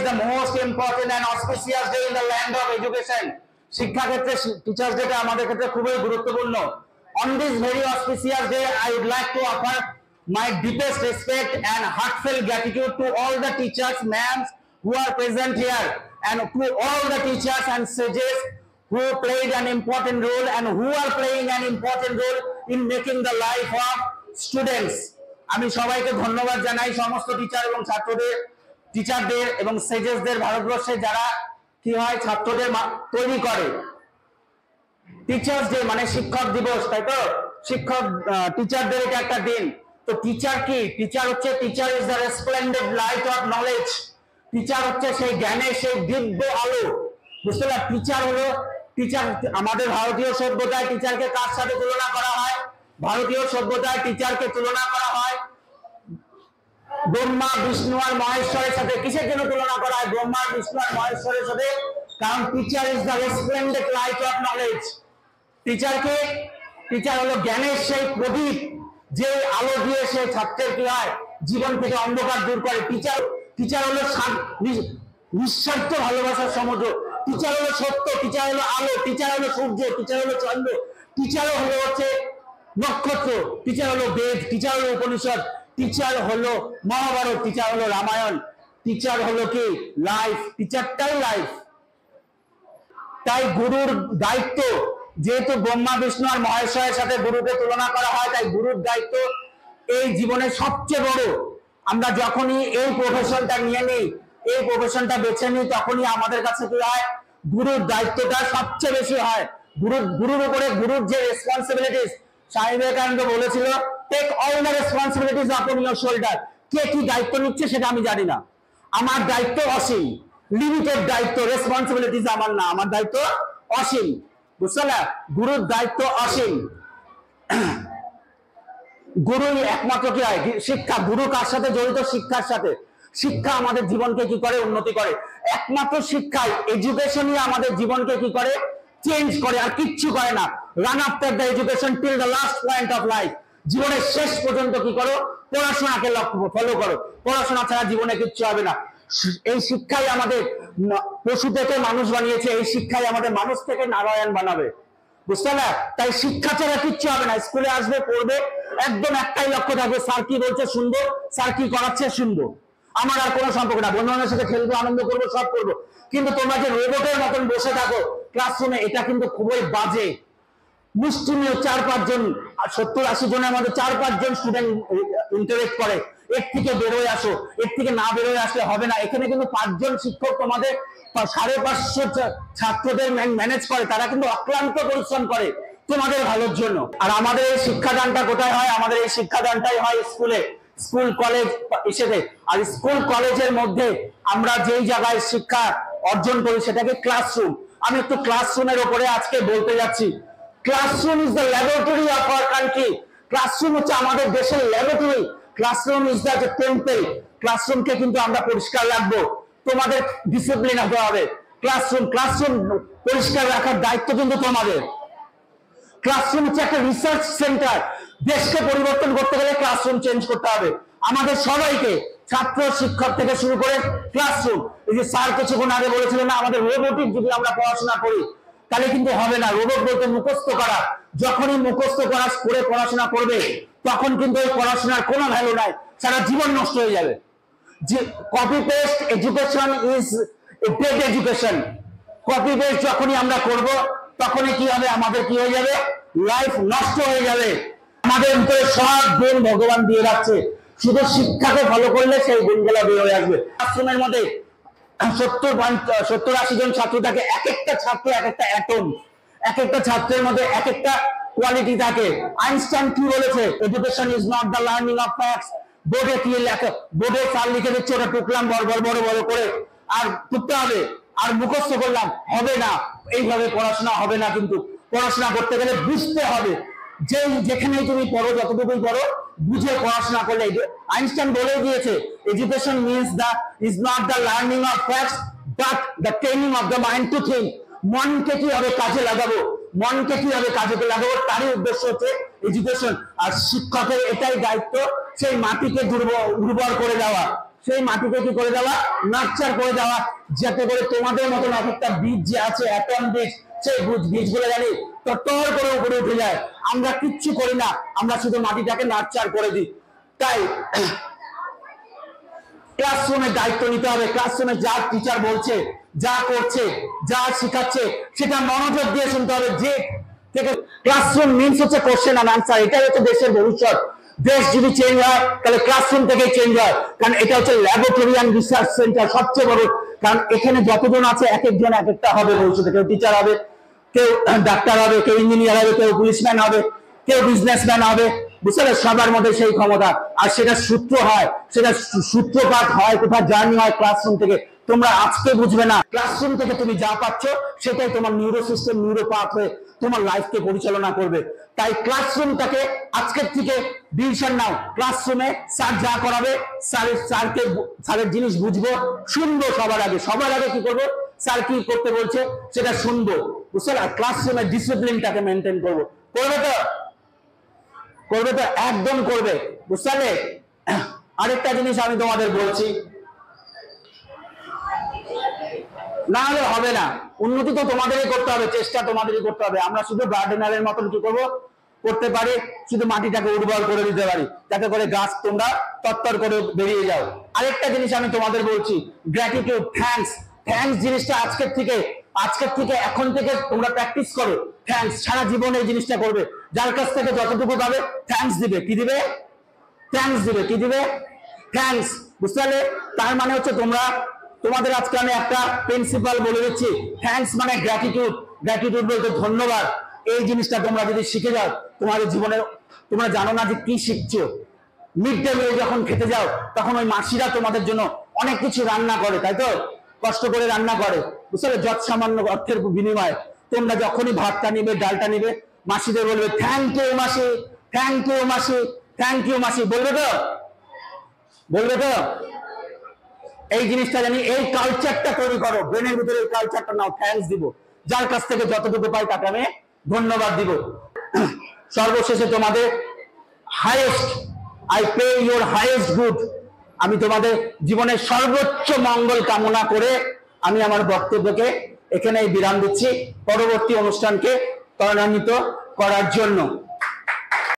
is the most important and auspicious day in the land of education. শিক্ষা ক্ষেত্রে teachers data আমাদের ক্ষেত্রে খুবই গুরুত্বপূর্ণ। On this very auspicious day, I would like to offer my deepest respect and heartfelt gratitude to all the teachers, ma'ams who are present here, and to all the teachers and sages who played an important role and who are playing an important role in making the life of students. আমি সবাইকে ধন্যবাদ জানাই, সমস্ত teacher এবং ছাত্রদের, টিচারদের এবং সেজেসদের, ভারতবর্ষে যারা কি হয় ছাত্রদের তৈরি করে। টিচার্স ডে মানে শিক্ষক দিবস, তাই তো? শিক্ষক টিচারদের এটা একটা দিন। তো টিচার কি? টিচার হচ্ছে, teacher is the resplendent light of knowledge. Teacher হচ্ছে সেই জ্ঞানের সেই দিব্য আলো, বুঝতে পারলে? টিচার হলো, টিচার আমাদের ভারতীয় সভ্যতায় টিচারকে কার সাথে তুলনা করা হয়? ভারতীয় সভ্যতায় টিচারকে তুলনা করা হয় ব্রহ্মা, বিষ্ণু আর মহেশ্বরের সাথে। কিসের জন্য তুলনা করা হয় ব্রহ্মা, বিষ্ণু আর মহেশ্বরের সাথে? কারণ teacher is the resplendent light of knowledge. টিচারকে, টিচার হলো জ্ঞানের সেই প্রদীপ, যে আলো দিয়ে সে ছাত্রের কি হয় জীবন থেকে অন্ধকার দূর করে। টিচার, টিচার হলো নিঃস্বার্থ ভালোবাসার সমুদ্র। টিচার হলো সত্য, টিচার হলো আলো, টিচার হলো সূর্য, টিচার হলো চন্দ্র, টিচার হলো হচ্ছে নক্ষত্র, টিচার হলো বেদ, টিচার হলো উপনিষদ, টিচার হলো মহাভারত, টিচার হলো রামায়ণ, টিচার হলো কি লাইফ। টিচারটাই লাইফ। তাই গুরুর দায়িত্ব, যেহেতু ব্রহ্মা, বিষ্ণু আর মহেশ্বরের সাথে গুরুকে তুলনা করা হয়, তাই গুরুর দায়িত্ব এই জীবনের সবচেয়ে বড়। আমরা যখনই এই প্রফেশনটা নিয়ে নিই, এই প্রফেশনটা বেছে নিই, তখনই আমাদের কাছে কি হয় গুরুর দায়িত্বটা সবচেয়ে বেশি হয়। গুরুর উপরে গুরুর যে রেসপন্সিবিলিটিস, স্বামী বিবেকানন্দ বলেছিল টেক অল দ্য রেসপন্সিবিলিটিস আপন ইওর শোল্ডার। কে কি দায়িত্ব নিচ্ছে সেটা আমি জানি না, আমার দায়িত্ব অসীম, লিমিটেড দায়িত্ব, রেসপন্সিবিলিটিস আমার না, আমার দায়িত্ব অসীম, বুঝছো না? গুরুর দায়িত্ব অসীম। গুরুই একমাত্র কি হয় শিক্ষা। গুরু কার সাথে জড়িত? শিক্ষার সাথে। শিক্ষা আমাদের জীবনকে কি করে উন্নতি করে। একমাত্র শিক্ষাই, এডুকেশনই আমাদের জীবনকে কি করে চেঞ্জ করে, আর কিচ্ছু করে না। Run after the education till the last point of life. জীবনের শেষ পর্যন্ত কি করো? পড়াশোনাকে ফলো করো। পড়াশোনা ছাড়া জীবনে কিচ্ছু হবে না। এই শিক্ষাই আমাদের পশু থেকে মানুষ বানিয়েছে, এই শিক্ষাই আমাদের মানুষ থেকে নারায়ণ বানাবে, বুঝতে না? তাই শিক্ষা ছাড়া কিচ্ছু হবে না। স্কুলে আসবে, পড়বে, একদম একটাই লক্ষ্য থাকবে, স্যার কি বলছে শুনবো, স্যার কি করাচ্ছে শুনবো, আমার আর কোনো সম্পর্ক না। বন্ধুদের সাথে খেলবো, আনন্দ করবো, সব করবো। কিন্তু তোমরা যে রোবটের মতন বসে থাকো ক্লাসরুমে, এটা কিন্তু খুবই বাজে। মুষ্টিমেয় 4-5 জন, 70-80 জনের মধ্যে 4-5 জন স্টুডেন্ট ইন্টারেক্ট করে। এর থেকে বেরোয় আসো, এর থেকে না বেরোয় আসলে হবে না। এখানে কিন্তু 5 জন শিক্ষক তোমাদের 550 ছাত্রদের ম্যানেজ করে, তারা কিন্তু অক্লান্ত পরিশ্রম করে তোমাদের ভালোর জন্য। আর আমাদের এই শিক্ষাদানটা কোথায় হয়? আমাদের এই শিক্ষাদানটাই হয় স্কুলে, স্কুল কলেজ এসে। আর স্কুল কলেজের মধ্যে আমরা যেই জায়গায় শিক্ষা অর্জন করি সেটাকে ক্লাসরুম। আমি একটু ক্লাসরুমের উপরে আজকে বলতে যাচ্ছি। Classroom is the laboratory of our country. Classroom হচ্ছে আমাদের দেশের laboratory. Classroom is the temple. ক্লাসরুমকে কিন্তু আমরা পরিষ্কার রাখবো। তোমাদের ডিসিপ্লিন হতে হবে। ক্লাসরুম পরিষ্কার রাখার দায়িত্ব কিন্তু তোমাদের। ক্লাসরুম হচ্ছে একটা রিসার্চ সেন্টার। দেশকে পরিবর্তন করতে গেলে ক্লাসরুম চেঞ্জ করতে হবে আমাদের সবাইকে, ছাত্র শিক্ষক থেকে শুরু করে ক্লাসরুম। এই যে স্যার কিছুক্ষণ আগে বলেছিলেন না, আমাদের রোবোটিক যদি আমরা পড়াশোনা করি তাহলে কিন্তু হবে না। রোবট বলতে মুখস্থ করা। যখনই মুখস্থ করা করে পড়াশোনা করবে তখন কিন্তু এই পড়াশোনার কোনো ভ্যালু নাই, সারা জীবন নষ্ট হয়ে যাবে। যে copy paste education is a dead education. Copy paste যখনই আমরা করব তখনই কি হবে? আমাদের কি হয়ে যাবে? লাইফ নষ্ট হয়ে যাবে। আমাদের ভিতরে সব গুণ ভগবান দিয়ে রাখছে, শুধু শিক্ষাকে ফলো করলে সেই গুণগুলো বের হয়ে আসবে। ক্লাসরুমের মধ্যে 70-80 জন ছাত্র থাকে। এক একটা ছাত্র এক একটা অ্যাটম, এক একটা ছাত্রের মধ্যে এক একটা কোয়ালিটি থাকে। আইনস্টাইন কি বলেছে? Education is not the learning of facts. বোর্ডে কি লেখা, বোর্ডে স্যার লিখে দিচ্ছে, ওটা টুকলাম বড় বড় করে, আর টুকতে হবে, আর মুখস্থ করলাম, হবে না। এইভাবে পড়াশোনা হবে না। কিন্তু পড়াশোনা করতে গেলে বুঝতে হবে। যেখানে তুমি পড়ো, যতটুকুই পড়ো, বুঝে পড়াশোনা করলে। আইনস্টাইন বলে দিয়েছে education is not the learning of facts but the training of the mind to think. মনকে কিভাবে কাজে লাগাবো, মনকে কিভাবে কাজে লাগাবো, তারই উদ্দেশ্য হচ্ছে এডুকেশন। আর শিক্ষকের এটাই দায়িত্ব, সেই মাটিকে উর্বর করে দেওয়া, সেই মাটিকে কি করে দেওয়া, নার্চার করে দেওয়া, যাতে করে তোমাদের মতন একটা বীজ যে আছে, অ্যাটম বীজ, সেই বীজগুলো জানি তত্তর করে উপরে উঠে যায়। আমরা কিচ্ছু করি না, আমরা শুধু মাটিটাকে নার্চার করে দিই। তাই ক্লাসরুমের দায়িত্ব নিতে হবে। ক্লাসরুমে যা টিচার বলছে, যা করছে, যা শেখাচ্ছে, সেটা মনোযোগ দিয়ে শুনতে হবে। যে থেকে ক্লাসরুম মিনস হচ্ছে কোশ্চেন এন্ড আনসার। এটাই হচ্ছে দেশের ভবিষ্যৎ। দেশ যদি চেঞ্জ হয় তাহলে ক্লাসরুম থেকেই চেঞ্জ হয়, কারণ এটা হচ্ছে ল্যাবরেটরি অ্যান্ড রিসার্চ সেন্টার সবচেয়ে বড়। কারণ এখানে যতজন আছে এক একজন এক একটা হবে ভবিষ্যতে। কেউ টিচার হবে, কেউ ডাক্তার হবে, কেউ ইঞ্জিনিয়ার হবে, কেউ পুলিশম্যান হবে, কেউ বিজনেসম্যান হবে। বুঝতে সবার মধ্যে সেই ক্ষমতা। আর সেটা সূত্র হয়, সেটা সূত্রপাত হয় কোথায়, জার্নি হয় ক্লাসরুম থেকে। তোমরা আজকে বুঝবে না, ক্লাসরুম থেকে তুমি যা পাচ্ছ সেটাই তোমার নিউরো সিস্টেম, নিউরো পাথ হয়ে তোমার লাইফকে পরিচালনা করবে। তাই ক্লাসরুমটাকে আজকের থেকে ডিসিশন নাও। ক্লাসরুমে স্যার যা করাবে, স্যারের জিনিস বুঝবো, শুনবো। সবার আগে কি করবো, স্যার কি করতে বলছে সেটা শুনবো। বুঝতে পারলে? ক্লাসরুমের ডিসিপ্লিনটাকে মেনটেন করবো। করবে তো একদম করবে। বুঝতে পারলে? আরেকটা জিনিস আমি তোমাদের বলছি, না হলে হবে না। উন্নতি তো তোমাদেরই করতে হবে, চেষ্টা তোমাদেরই করতে হবে। আমরা শুধু গার্ডেনারের মতন কি করবো, করতে পারি, শুধু মাটিটাকে উর্বর করে দিতে পারি, যাতে করে গাছ তোমরা তত্তর করে বেরিয়ে যাও। আরেকটা জিনিস আমি তোমাদের বলছি, গ্র্যাটিটিউড, থ্যাঙ্কস। থ্যাঙ্কস জিনিসটা আজকের থেকে এখন থেকে তোমরা প্র্যাকটিস করো। থ্যাঙ্কস সারা জীবন এই জিনিসটা করবে। যার কাছ থেকে যতটুকু পাবে থ্যাঙ্কস দিবে। কি দিবে? থ্যাঙ্কস দিবে। কি দিবে? থ্যাঙ্কস। বুঝতে পারলে? তার মানে হচ্ছে তোমাদের আজকে আমি একটা প্রিন্সিপাল বলে দিচ্ছি। থ্যাঙ্কস মানে গ্র্যাটিটিউড। গ্র্যাটিটিউড বলতে ধন্যবাদ। এই জিনিসটা তোমরা যদি শিখে যাও তোমাদের জীবনে, তোমরা জানো না যে কি শিখছো। মিড ডে মিল যখন খেতে যাও তখন ওই মাসিরা তোমাদের জন্য অনেক কিছু রান্না করে, তাই তো? কষ্ট করে রান্না করে, বুঝতে পারলে? যৎ সামান্য অর্থের বিনিময়ে তোমরা যখনই ভাতটা নিবে, ডালটা নিবে, মাসিদের বলবে থ্যাংক ইউ মাসি, থ্যাংক ইউ মাসি, থ্যাংক ইউ মাসি। বলবে তো? বলবে তো? এই জিনিসটা জানি, এই কালচারটা তৈরি করো, ব্রেনের ভিতরে এই কালচারটা নাও। থ্যাঙ্কস দিব, যার কাছ থেকে যতটুকু পাই তাকে আমি ধন্যবাদ দিব। সর্বশেষে তোমাদের highest, I pay your highest good. আমি তোমাদের জীবনের সর্বোচ্চ মঙ্গল কামনা করে আমি আমার বক্তব্যকে এখানেই বিরাম দিচ্ছি, পরবর্তী অনুষ্ঠানকে ত্বরান্বিত করার জন্য।